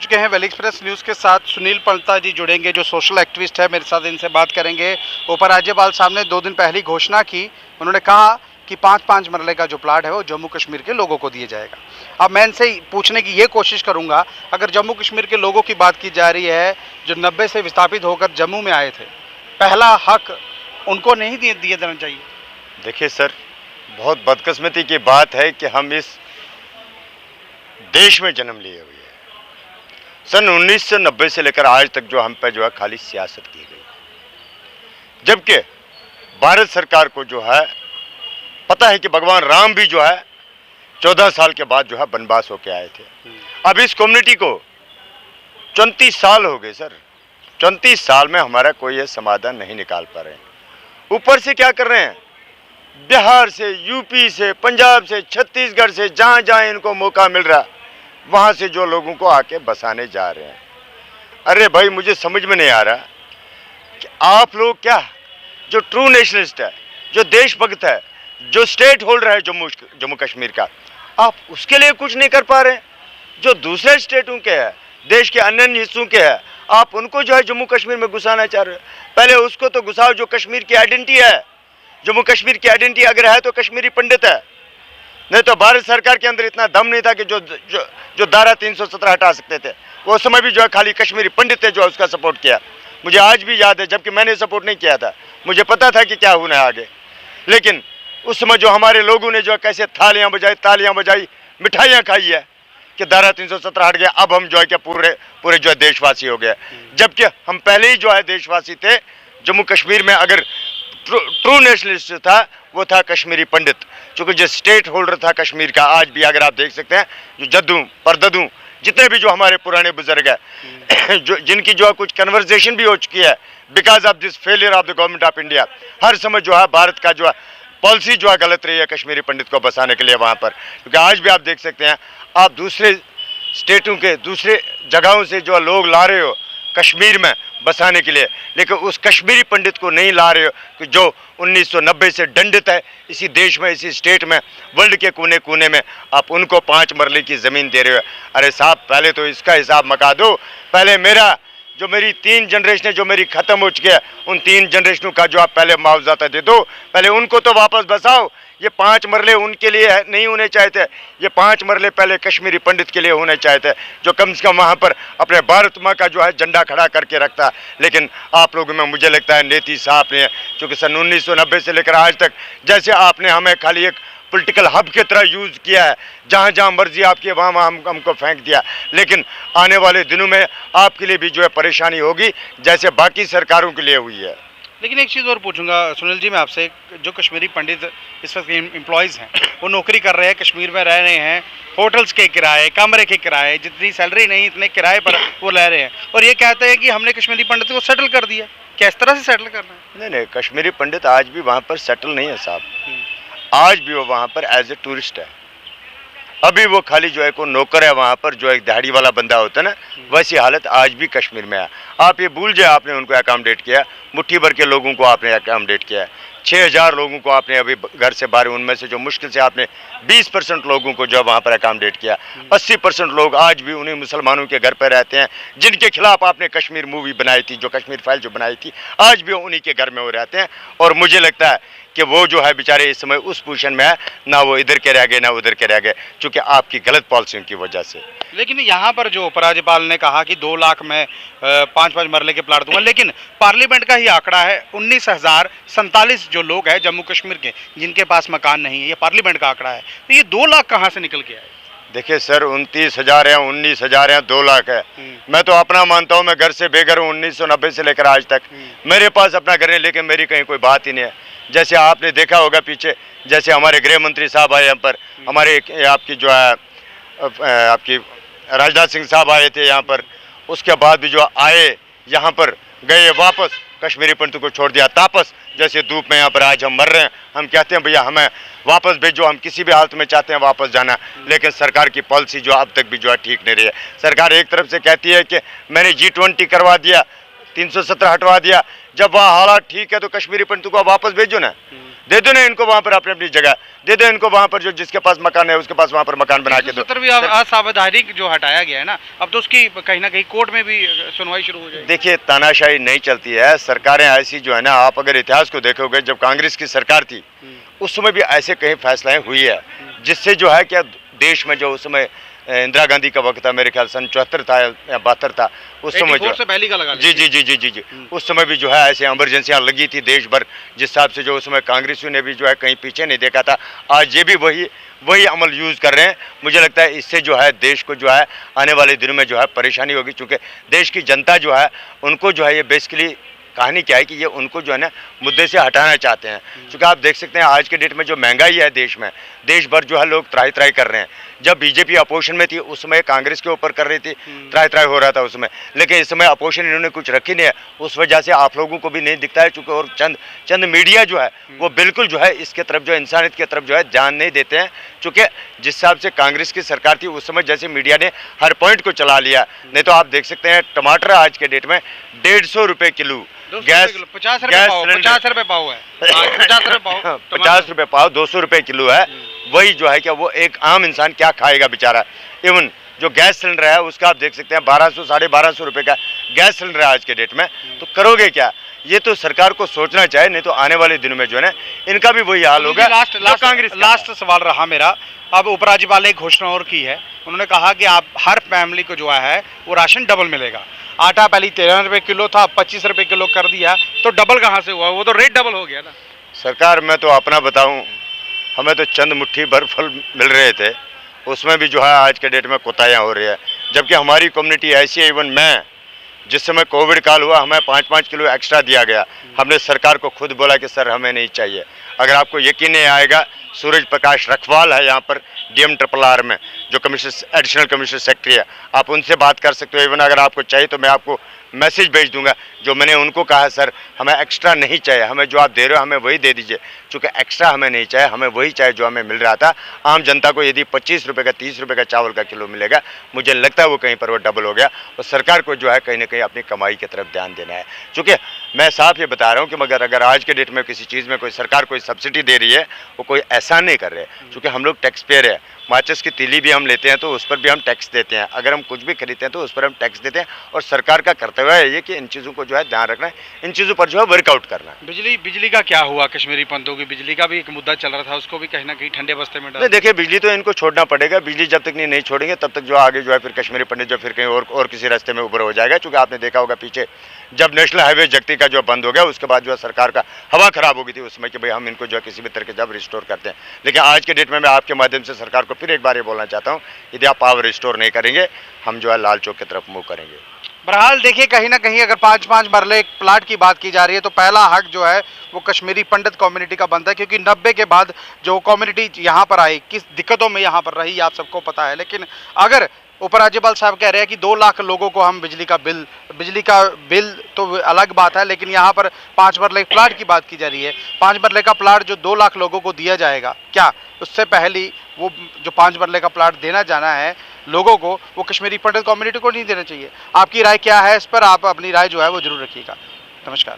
चुके हैं well express news के साथ। सुनील पंता जी जुड़ेंगे जो सोशल एक्टिविस्ट है मेरे साथ, इनसे बात करेंगे। उपराज्यपाल साहब ने 2 दिन पहले घोषणा की, उन्होंने कहा कि 5-5 मरले का जो प्लाट है वो जम्मू कश्मीर के लोगों को दिया जाएगा। अब मैं इनसे पूछने की ये कोशिश करूंगा, अगर जम्मू कश्मीर के लोगों की बात की जा रही है जो 90 से विस्थापित होकर जम्मू में आए थे, पहला हक उनको नहीं दिया जाना चाहिए? देखिए सर, बहुत बदकिस्मती की बात है कि हम इस देश में जन्म लिए हुए हैं। सन 1990 से लेकर आज तक जो हम पे जो है खाली सियासत की गई, जबकि भारत सरकार को जो है पता है कि भगवान राम भी जो है 14 साल के बाद जो है वनवास होके आए थे। अब इस कम्युनिटी को 34 साल हो गए सर, 34 साल में हमारा कोई ये समाधान नहीं निकाल पा रहे हैं। ऊपर से क्या कर रहे हैं, बिहार से, यूपी से, पंजाब से, छत्तीसगढ़ से, जहाँ जहाँ इनको मौका मिल रहा वहाँ से जो लोगों को आके बसाने जा रहे हैं। अरे भाई, मुझे समझ में नहीं आ रहा कि आप लोग क्या, जो ट्रू नेशनलिस्ट है, जो देशभक्त है, जो स्टेट होल्डर है जम्मू कश्मीर का, आप उसके लिए कुछ नहीं कर पा रहे। जो दूसरे स्टेटों के हैं, देश के अन्य हिस्सों के हैं, आप उनको जो है जम्मू कश्मीर में घुसाना चाह रहे हो। पहले उसको तो घुसाओ जो कश्मीर की आइडेंटिटी है। जम्मू कश्मीर की आइडेंटिटी अगर है तो कश्मीरी पंडित है, नहीं तो भारत सरकार के अंदर इतना दम नहीं था कि जो धारा 317 हटा सकते थे। वो समय भी जो है खाली कश्मीरी पंडित थे जो उसका सपोर्ट किया। मुझे आज भी याद है, जबकि मैंने सपोर्ट नहीं किया था, मुझे पता था कि क्या होना है आगे, लेकिन उस समय जो हमारे लोगों ने जो है कैसे तालियां बजाई, मिठाइयाँ खाई है कि धारा 317 हट गया, अब हम जो है क्या पूरे जो है देशवासी हो गए। जबकि हम पहले ही जो है देशवासी थे। जम्मू कश्मीर में अगर ट्रू नेशनलिस्ट था वो था कश्मीरी पंडित, क्योंकि जो स्टेट होल्डर था कश्मीर का। आज भी अगर आप देख सकते हैं, जो जद्दू परददू जितने भी जो हमारे पुराने बुजुर्ग हैं जो जिनकी जो है कुछ कन्वर्सेशन भी हो चुकी है because of this failure of the government of India. हर समय जो है भारत का जो है पॉलिसी जो है गलत रही है कश्मीरी पंडित को बसाने के लिए वहाँ पर। क्योंकि आज भी आप देख सकते हैं, आप दूसरे स्टेटों के दूसरे जगहों से जो लोग ला रहे हो कश्मीर में बसाने के लिए, लेकिन उस कश्मीरी पंडित को नहीं ला रहे हो कि जो 1990 से दंडित है इसी देश में, इसी स्टेट में, वर्ल्ड के कोने कोने में। आप उनको 5 मरले की ज़मीन दे रहे हो। अरे साहब, पहले तो इसका हिसाब मका दो। पहले मेरी 3 जनरेशनें जो मेरी ख़त्म हो चुकी है, उन 3 जनरेशनों का जो आप पहले मुआवजा दे दो, पहले उनको तो वापस बसाओ। ये 5 मरले उनके लिए नहीं होने चाहते, ये 5 मरले पहले कश्मीरी पंडित के लिए होने चाहते, जो कम से कम वहाँ पर अपने भारत माँ का जो है झंडा खड़ा करके रखता। लेकिन आप लोगों में मुझे लगता है नीति साफ नहीं है, क्योंकि सन 1990 से लेकर आज तक जैसे आपने हमें खाली एक पॉलिटिकल हब की तरह यूज़ किया है, जहाँ जहाँ मर्जी आपकी वहाँ हमको फेंक दिया। लेकिन आने वाले दिनों में आपके लिए भी जो है परेशानी होगी, जैसे बाकी सरकारों के लिए हुई है। लेकिन एक चीज़ और पूछूंगा सुनील जी मैं आपसे, जो कश्मीरी पंडित इस वक्त एम्प्लॉयज़ हैं, वो नौकरी कर रहे हैं, कश्मीर में रह रहे हैं, होटल्स के किराए, कमरे के किराए, जितनी सैलरी नहीं इतने किराए पर वो ले रहे हैं, और ये कहते हैं कि हमने कश्मीरी पंडित को सेटल कर दिया। क्या इस तरह से सेटल करना है? नहीं, कश्मीरी पंडित आज भी वहाँ पर सेटल नहीं है साहब। आज भी वो वहाँ पर एज ए टूरिस्ट है। अभी वो खाली जो है को नौकर है वहाँ पर, जो एक दिहाड़ी वाला बंदा होता है ना, वैसी हालत आज भी कश्मीर में है। आप ये भूल जाए आपने उनको अकोमोडेट किया, मुट्ठी भर के लोगों को आपने अकोमोडेट किया। 6000 लोगों को आपने अभी घर से बाहर, उनमें से जो मुश्किल से आपने 20% लोगों को जो वहाँ पर अकोमोडेट किया। 80% लोग आज भी उन्हीं मुसलमानों के घर पर रहते हैं जिनके खिलाफ आपने कश्मीर मूवी बनाई थी, जो कश्मीर फाइल जो बनाई थी, आज भी उन्हीं के घर में वो रहते हैं। और मुझे लगता है कि वो जो है बेचारे इस समय उस पोजीशन में है, ना वो इधर के रह गए ना उधर के रह गए, क्योंकि आपकी गलत पॉलिसियों की वजह से। लेकिन यहाँ पर जो उपराज्यपाल ने कहा कि 2 लाख में 5-5 मरले के प्लाट दूंगा, लेकिन पार्लियामेंट का ही आंकड़ा है 19,047 जो लोग हैं जम्मू कश्मीर के जिनके पास मकान नहीं है, ये पार्लियामेंट का आंकड़ा है। तो ये 2 लाख कहाँ से निकल के आए? देखिए सर, 29,000 है, 19,000 है, 2 लाख है। मैं तो अपना मानता हूँ, मैं घर से बेघर हूँ 1990 से लेकर आज तक। मेरे पास अपना घर है, लेकिन मेरी कहीं कोई बात ही नहीं है। जैसे आपने देखा होगा पीछे, जैसे हमारे गृह मंत्री साहब आए यहाँ पर, हमारे आपकी जो है आपकी राजनाथ सिंह साहब आए थे यहाँ पर, उसके बाद भी जो आए यहाँ पर गए वापस, कश्मीरी पंडित को छोड़ दिया तापस। जैसे धूप में यहाँ पर आज हम मर रहे हैं, हम कहते हैं भैया हमें वापस भेजो, हम किसी भी हालत में चाहते हैं वापस जाना। लेकिन सरकार की पॉलिसी जो अब तक भी जो है ठीक नहीं रही है। सरकार एक तरफ से कहती है कि मैंने G20 करवा दिया, 317 हटवा दिया, जब वहाँ हालात ठीक है तो कश्मीरी पंडित को वापस भेजो ना। दे दो ना इनको वहाँ पर अपनी अपनी जगह, दे दो इनको वहाँ पर जो जिसके पास मकान है उसके पास वहाँ पर मकान बना के दो। भी असावधानिक जो हटाया गया है ना, अब तो उसकी कहीं ना कहीं कोर्ट में भी सुनवाई शुरू हो जाएगी। देखिए तानाशाही नहीं चलती है, सरकारें ऐसी जो है ना, आप अगर इतिहास को देखोगे जब कांग्रेस की सरकार थी उस समय भी ऐसे कई फैसलाएं हुई है जिससे जो है क्या देश में जो उस समय इंदिरा गांधी का वक्त था, मेरे ख्याल सन 74 था या 72 था, उस समय जो से पहले का लगा जी जी जी जी जी जी उस समय भी जो है ऐसे इमरजेंसियां लगी थी देश भर, जिस हिसाब से जो उस समय कांग्रेसियों ने भी जो है कहीं पीछे नहीं देखा था। आज ये भी वही अमल यूज़ कर रहे हैं। मुझे लगता है इससे जो है देश को जो है आने वाले दिनों में जो है परेशानी होगी, चूँकि देश की जनता जो है उनको जो है ये बेसिकली कहानी क्या है कि ये उनको जो है ना मुद्दे से हटाना चाहते हैं। क्योंकि आप देख सकते हैं आज के डेट में जो महंगाई है देश में, देश भर जो है लोग त्राही त्राही कर रहे हैं। जब बीजेपी अपोजिशन में थी उस समय कांग्रेस के ऊपर कर रही थी, त्राही त्राही हो रहा था उसमें, लेकिन इस समय अपोजिशन इन्होंने कुछ रखी नहीं है, उस वजह से आप लोगों को भी नहीं दिखता है। चूँकि और चंद मीडिया जो है वो बिल्कुल जो है इसके तरफ जो इंसानियत की तरफ जो है ध्यान नहीं देते हैं। चूँकि जिस हिसाब से कांग्रेस की सरकार थी उस समय जैसे मीडिया ने हर पॉइंट को चला लिया, नहीं तो आप देख सकते हैं टमाटर आज के डेट में 150 रुपये किलो, गैस 50 रुपये पाव है, 50 रुपये पाव 50 रुपये पाव 200 रुपये किलो है। वही जो है क्या वो एक आम इंसान क्या खाएगा बेचारा। इवन जो गैस सिलेंडर है उसका आप देख सकते हैं 1200 साढ़े 1200 रुपये का गैस सिलेंडर है आज के डेट में, तो करोगे क्या। ये तो सरकार को सोचना चाहिए, नहीं तो आने वाले दिनों में जो है ना इनका भी वही हाल होगा। लास्ट सवाल रहा मेरा, अब उपराज्यपाल ने एक घोषणा और की है, उन्होंने कहा कि आप हर फैमिली को जो है वो राशन डबल मिलेगा। आटा पहले 13 रुपये किलो था, 25 रुपये किलो कर दिया, तो डबल कहाँ से हुआ, वो तो रेट डबल हो गया ना। सरकार मैं तो अपना बताऊं, हमें तो चंद मुट्ठी भर फल मिल रहे थे, उसमें भी जो है आज के डेट में कोताहियाँ हो रही है। जबकि हमारी कम्युनिटी ऐसी है, इवन मैं जिस समय कोविड काल हुआ हमें 5-5 किलो एक्स्ट्रा दिया गया। हमने सरकार को खुद बोला कि सर हमें नहीं चाहिए। अगर आपको यकीन नहीं आएगा, सूरज प्रकाश रखवाल है यहाँ पर DM RRR में जो कमिश्नर एडिशनल कमिश्नर सेक्रेटरी है, आप उनसे बात कर सकते हो। इवन अगर आपको चाहिए तो मैं आपको मैसेज भेज दूंगा जो मैंने उनको कहा, सर हमें एक्स्ट्रा नहीं चाहिए, हमें जो आप दे रहे हो हमें वही दे दीजिए। चूँकि एक्स्ट्रा हमें नहीं चाहिए, हमें वही चाहिए जो हमें मिल रहा था। आम जनता को यदि 25 रुपये का 30 रुपये का चावल का किलो मिलेगा, मुझे लगता है वो कहीं पर वो डबल हो गया। और सरकार को जो है कहीं ना कहीं अपनी कमाई की तरफ ध्यान देना है। चूँकि मैं साफ ये बता रहा हूँ कि मगर अगर आज के डेट में किसी चीज़ में कोई सरकार कोई सब्सिडी दे रही है, वो कोई एहसान नहीं कर रहे। चूँकि हम लोग टैक्स पेयर है, माचिस की तीली भी हम लेते हैं तो उस पर भी हम टैक्स देते हैं, अगर हम कुछ भी खरीदते हैं तो उस पर हम टैक्स देते हैं। और सरकार का कर्तव्य है ये कि इन चीज़ों को जो है ध्यान रखना है, इन चीज़ों पर जो है वर्कआउट करना है। बिजली का क्या हुआ, कश्मीरी पंतों की बिजली का भी एक मुद्दा चल रहा था, उसको भी कहीं ना कहीं ठंडे बस्ते में नहीं देखिए, बिजली तो इनको छोड़ना पड़ेगा। बिजली जब तक नहीं छोड़ेंगे तब तक जो आगे जो है फिर कश्मीरी पंडित जो फिर कहीं और किसी रास्ते में ऊपर हो जाएगा। क्योंकि आपने देखा होगा पीछे जब नेशनल हाईवे जगती का जो बंद हो गया उसके बाद जो है सरकार का हवा खराब हो गई थी उस समय कि भाई हम इनको जो है किसी भी तरह के जब रिस्टोर करते हैं। लेकिन आज के डेट में मैं आपके माध्यम से सरकार को फिर एक बार ये बोलना चाहता हूँ, यदि आप पावर रिस्टोर नहीं करेंगे हम जो है लाल चौक की तरफ मूव करेंगे। बहरहाल देखिए, कहीं ना कहीं अगर 5-5 मरले एक प्लाट की बात की जा रही है तो पहला हक जो है वो कश्मीरी पंडित कम्युनिटी का बनता है, क्योंकि 90 के बाद जो कम्युनिटी यहाँ पर आई किस दिक्कतों में यहाँ पर रही आप सबको पता है। लेकिन अगर उपराज्यपाल साहब कह रहे हैं कि 2 लाख लोगों को हम बिजली का बिल तो अलग बात है, लेकिन यहाँ पर 5 मरले प्लाट की बात की जा रही है। 5 मरले का प्लाट जो 2 लाख लोगों को दिया जाएगा, क्या उससे पहले वो जो 5 मरले का प्लाट देना जाना है लोगों को, वो कश्मीरी पंडित कम्युनिटी को नहीं देना चाहिए? आपकी राय क्या है इस पर? आप अपनी राय जो है वो जरूर रखिएगा। नमस्कार।